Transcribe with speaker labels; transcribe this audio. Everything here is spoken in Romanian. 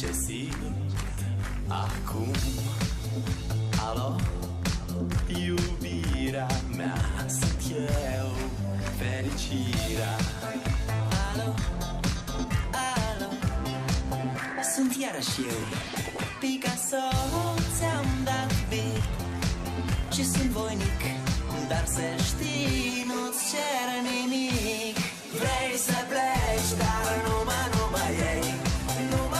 Speaker 1: Ce simt acum? Alo, iubirea mea, sunt eu, fericirea. Alo, alo, sunt iarăși eu, Picasso, ți-am dat beat și sunt voinic, dar să știi, nu-ți cer nimic. Vrei să